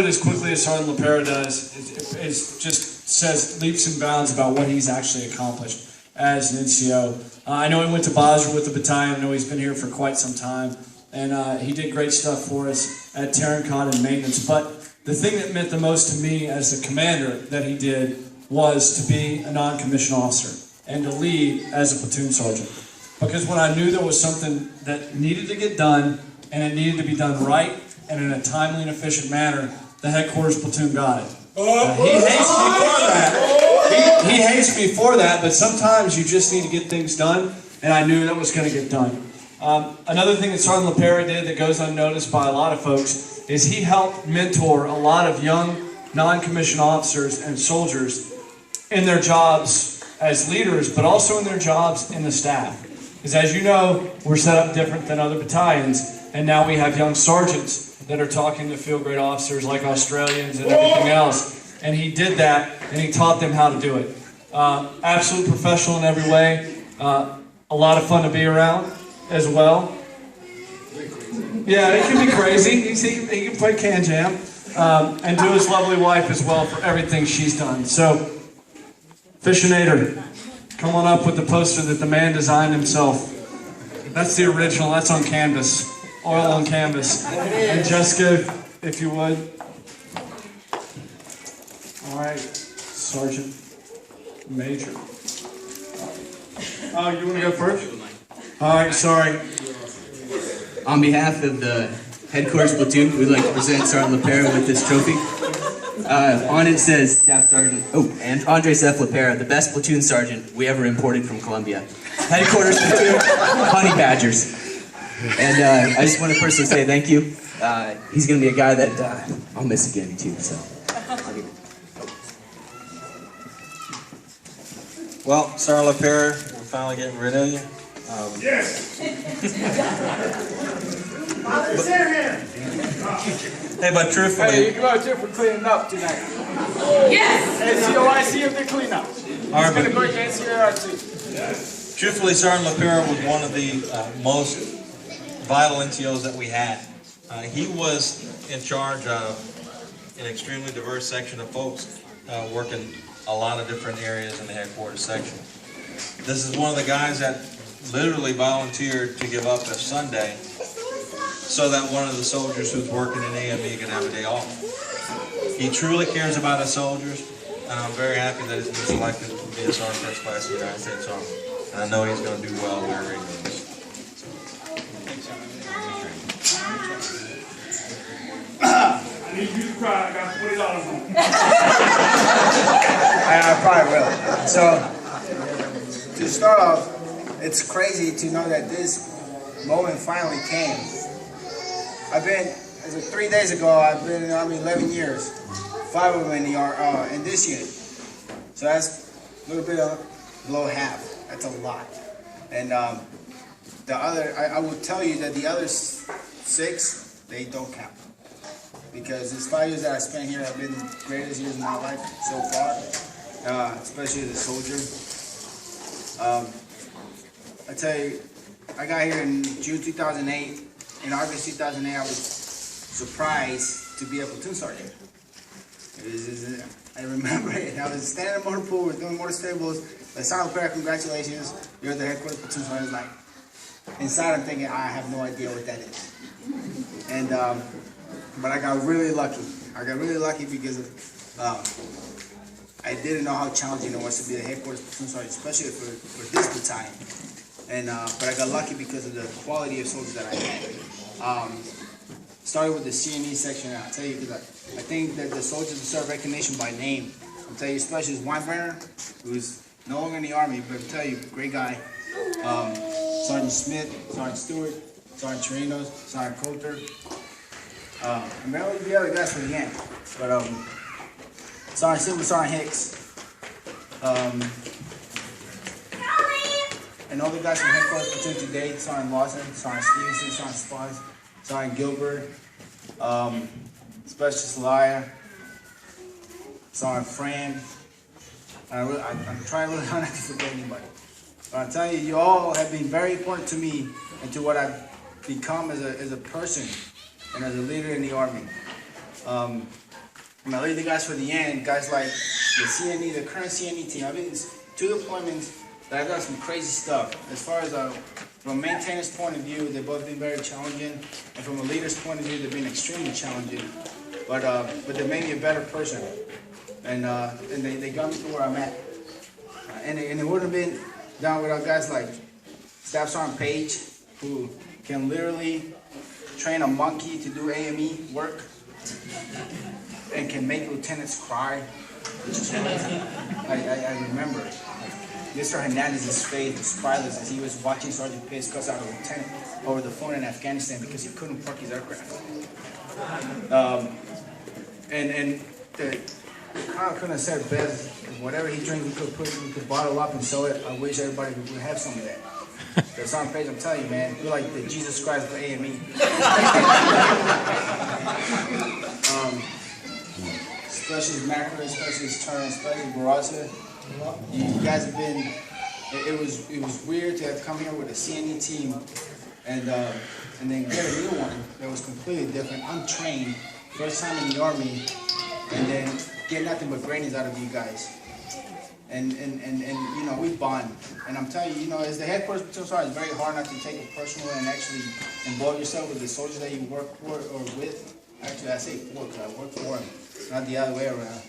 As quickly as Sergeant Lopera does, it just says leaps and bounds about what he's actually accomplished as an NCO. I know he went to Basra with the battalion. I know he's been here for quite some time, and he did great stuff for us at Tarancon and maintenance. But the thing that meant the most to me as a commander that he did was to be a non-commissioned officer and to lead as a platoon sergeant. Because when I knew there was something that needed to get done, and it needed to be done right and in a timely and efficient manner, the headquarters platoon got it. He hates me for that. He hates me for that, but sometimes you just need to get things done, and I knew that was going to get done. Another thing that Sergeant Lopera did that goes unnoticed by a lot of folks is he helped mentor a lot of young non-commissioned officers and soldiers in their jobs as leaders, but also in their jobs in the staff. Because as you know, we're set up different than other battalions, and now we have young sergeants that are talking to field grade officers like Australians and everything else. And he did that, and he taught them how to do it. Absolute professional in every way. A lot of fun to be around as well. Yeah, he can be crazy. He can play can jam. And to his lovely wife as well for everything she's done. So, Fishinator, come on up with the poster that the man designed himself. That's the original. That's on canvas. Oil on canvas. And Jessica, if you would. All right, Sergeant Major. Oh, you want to go first? All right, sorry. On behalf of the headquarters platoon, we'd like to present Sergeant Lopera with this trophy. On it says, Staff Sergeant, and Andres F. Lopera, the best platoon sergeant we ever imported from Colombia. Headquarters platoon, Honey Badgers. And I just want to personally say thank you. He's going to be a guy that I'll miss again too. So. Well, Sergeant Lopera, we're finally getting rid of you. Yes! Hey, but truthfully... Hey, you go out here for cleaning up tonight. Yes! NCOIC of the cleanup. All right, He's going to go against NCOIC. Yes. Truthfully, Sergeant Lopera was one of the most vital NCOs that we had. He was in charge of an extremely diverse section of folks working a lot of different areas in the headquarters section. This is one of the guys that literally volunteered to give up a Sunday so that one of the soldiers who's working in AME can have a day off. He truly cares about his soldiers, and I'm very happy that he's been selected to be a sergeant first class of the United States Army. And I know he's going to do well wherever he goes. I need you to cry. I got $20 on it. I probably will. So, to start off, it's crazy to know that this moment finally came. I've been, as of 3 days ago, I've been in the Army 11 years. 5 of them in this unit. So that's a little bit below half. That's a lot. And the other, I will tell you that the other 6, they don't count. Because these 5 years that I spent here have been the greatest years of my life so far, especially as a soldier. I tell you, I got here in June 2008. In August 2008, I was surprised to be a platoon sergeant. I remember it. I was standing in the motor pool, we're doing motor stables. Like, Sergeant Lopera, congratulations, you're the headquarters platoon sergeant. Like, inside I'm thinking, I have no idea what that is. And, but I got really lucky. I got really lucky because I didn't know how challenging it was to be the headquarters platoon sergeant, especially for this battalion. And but I got lucky because of the quality of soldiers that I had. Started with the CNE section, and I'll tell you, because I think that the soldiers deserve recognition by name. I'll tell you, especially Weinbrenner, who's no longer in the Army, but I'll tell you, great guy. Sergeant Smith, Sergeant Stewart, Sergeant Chirinos, Sergeant Coulter. And there will be other guys for the end. But Sergeant Silver, Sergeant Hicks. And all the guys from headquarters platoon today, Sergeant Lawson, Sergeant Stevenson, Sergeant Spons, Sergeant Gilbert, Specialist Laya, Sergeant Fran. I'm trying really hard not to forget anybody. But I'm telling you, you all have been very important to me and to what I've become as a person and as a leader in the Army. I'm gonna leave the guys for the end. Guys like the CNE, the current CNE team. I've been 2 deployments that I've done some crazy stuff. As far as from a maintenance point of view, they've both been very challenging, and from a leader's point of view, they've been extremely challenging. But they made me a better person, and they got me to where I'm at. And it wouldn't have been done without guys like Staff Sergeant Page, who can literally train a monkey to do AME work, and can make lieutenants cry. I remember Mr. Hernandez's face was priceless as he was watching Sergeant Pitts cuss out a lieutenant over the phone in Afghanistan because he couldn't park his aircraft. And the Colonel couldn't have said best. Whatever he drinks, we could bottle up and sell it. I wish everybody would have some of that. The Sergeant Page, I'm telling you, man, you're like the Jesus Christ for AME. Especially Macro, especially his turn, especially Barraza. You guys have been. It was weird to have come here with a CNE team, and then get a new one that was completely different, untrained, first time in the Army, and then get nothing but greatness out of you guys. And you know, we bond. And I'm telling you, you know, as the headquarters platoon sergeant, it's very hard not to take it personal and actually involve yourself with the soldiers that you work for or with. Actually, I say for because I work for them, not the other way around.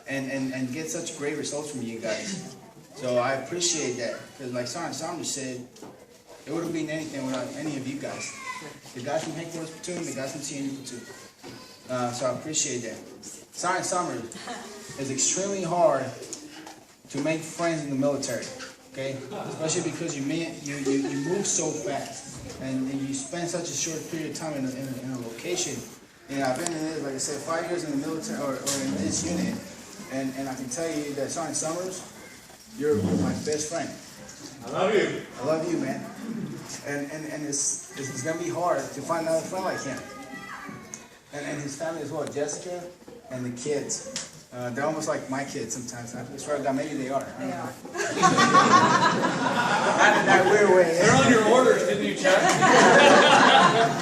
And get such great results from you guys. So I appreciate that. Because like Sergeant Summers said, it wouldn't been anything without any of you guys. The guys from headquarters platoon, the guys from CNU platoon. So I appreciate that. Sergeant Summers, it's extremely hard to make friends in the military, okay? Especially because you move so fast and you spend such a short period of time in a location. And I've been in this, like I said, 5 years in the military or in this unit, and I can tell you that Sergeant Summers, you're my best friend. I love you. I love you, man. And it's gonna be hard to find another friend like him. And his family as well, Jessica and the kids. They're almost like my kids sometimes. I swear to God, maybe they are. They are. Not in that weird way. They're on your orders, didn't you, Chuck?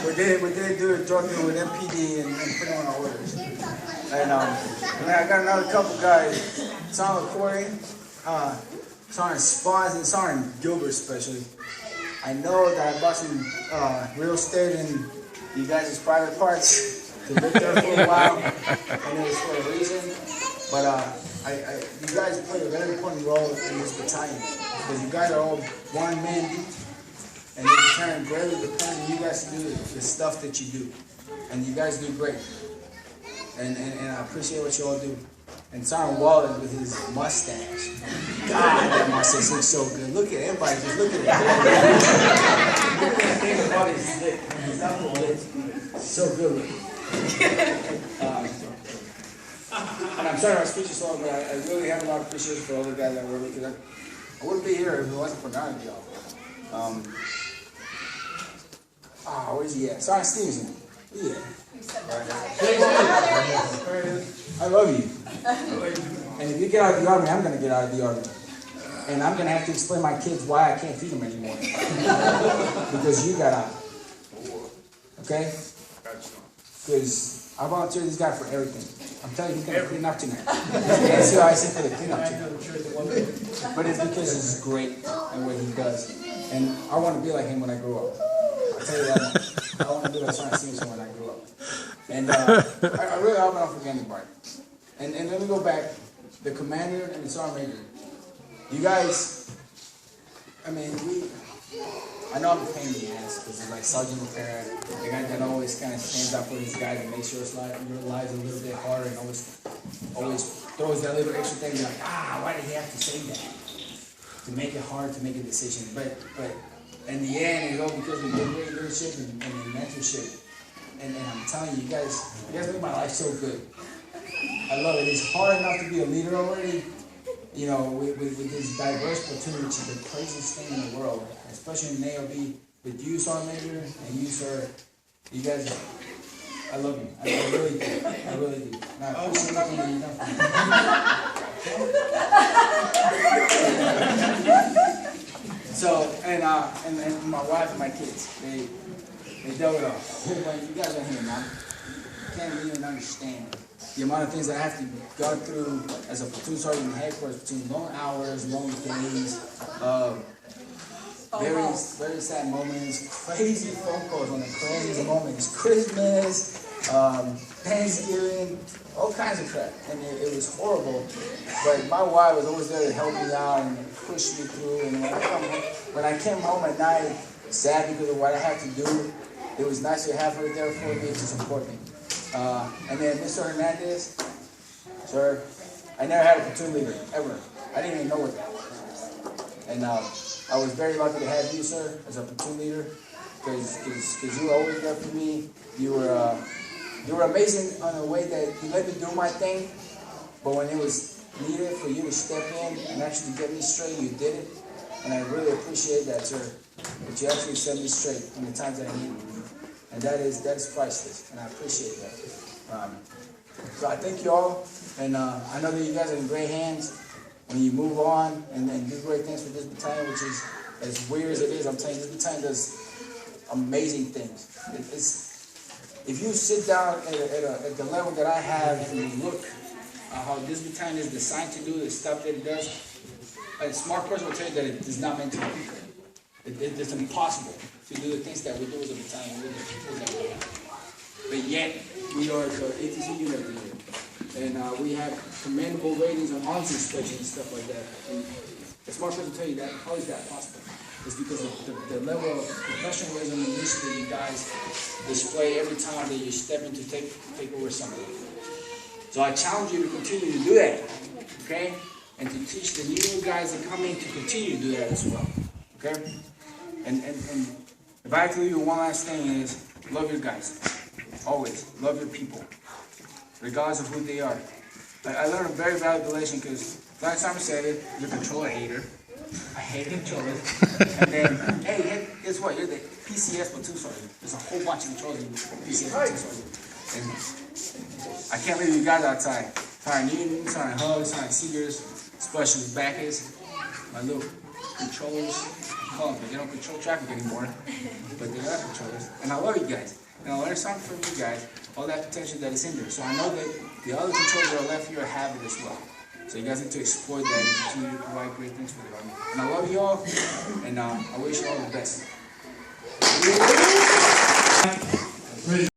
we did do a drug deal with MPD and put them on our orders. And then I got another couple guys, Sergeant Corey, Sergeant Spawns, and Sergeant Gilbert especially. I know that I bought some real estate in you guys' private parts to live there for a while, and it was for a reason. But you guys play a very important role in this battalion because you guys are all one man deep, and the battalion greatly depends on you guys to do the stuff that you do, and you guys do great. And I appreciate what you all do. And Sergeant Wallace with his mustache. God, that mustache looks so good. Look at everybody, just look at it. Look at that thing about his lip. His upper lip. So good looking. And I'm sorry my speech is so long, but I really have a lot of appreciation for all the guys that work with, because I wouldn't be here if it wasn't for none of y'all. Where's he at? Sergeant Stevenson. Yeah. I love you. And if you get out of the Army, I'm going to get out of the Army. And I'm going to have to explain to my kids why I can't feed them anymore. Because you got out. Okay? Because I volunteer this guy for everything. I'm telling you, he's going to clean up tonight. That's who I say for the cleanup tonight. But it's because he's great at what he does. And I want to be like him when I grow up. I'll tell you that much. I want to be like Sergeant Stevenson when I grow up. And I really hope I don't forget anybody. And let me go back. The commander and the sergeant major. You guys, I mean, I know I'm a pain in the ass because it's like Sergeant Lopera, the guy that always kind of stands up for his guy and makes your lives a little bit harder and always throws that little extra thing. You're like, why did he have to say that? To make it hard to make a decision. But in the end, it's all because of your great leadership and your mentorship. And I'm telling you, you guys make my life so good. I love it. It's hard enough to be a leader already, you know, with this diverse platoon, which is the craziest thing in the world, especially in AOB, with you, Sergeant Major, and you, sir. You guys, I love you. I really do. I really do. Now, I appreciate everything you've done for me. So, and my wife and my kids, they dealt with all. You guys are here, Mom. can't even understand the amount of things that I have to go through as a platoon sergeant in headquarters, between long hours, long days, very sad moments, crazy phone calls on the crazy moments, Christmas, Thanksgiving, all kinds of crap, and it was horrible. But my wife was always there to help me out and push me through. And when I came home at night, sad because of what I had to do, it was nice to have her there for me to support me. And then Mr. Hernandez, sir, I never had a platoon leader, ever. I didn't even know what that was. And I was very lucky to have you, sir, as a platoon leader, because you were always there for me. You were amazing on the way that you let me do my thing, but when it was needed for you to step in and actually get me straight, you did it. And I really appreciate that, sir, that you actually set me straight in the times that I needed you. And that is priceless, and I appreciate that. So I thank you all, and I know that you guys are in great hands when you move on and do great things for this battalion, which is as weird as it is. I'm telling you, this battalion does amazing things. If you sit down at the level that I have and you look at how this battalion is designed to do the stuff that it does, a smart person will tell you that it is not meant to be. It's impossible to do the things that we do as a battalion with the people that we have. But yet, we are the ATC unit of the year. And we have commendable ratings on arms inspection and stuff like that. And a smart person will tell you that. How is that possible? It's because of the level of professionalism and mission that you guys display every time that you step in to take over something. So I challenge you to continue to do that, okay? And to teach the new guys that come in to continue to do that as well, okay? And if I have to leave you one last thing is, love your guys. Always. Love your people. Regardless of who they are. I learned a very valuable lesson because last time I said it, you're a controller hater. I hate controllers. And then, hey, guess what? You're the PCS platoon sergeant. There's a whole bunch of controllers in PCS platoon sergeant. And I can't leave you guys outside. Sergeant Newton, Sergeant Hug, Sergeant Seegers, Specialist Backus, my little controllers. Call them, they don't control traffic anymore, but they are controllers. And I love you guys. And I learned something from you guys, all that potential that is in there. So I know that the other controllers that are left here have it as well. So you guys need to exploit that and continue to provide great things for the Army. And I love you all, and I wish you all the best.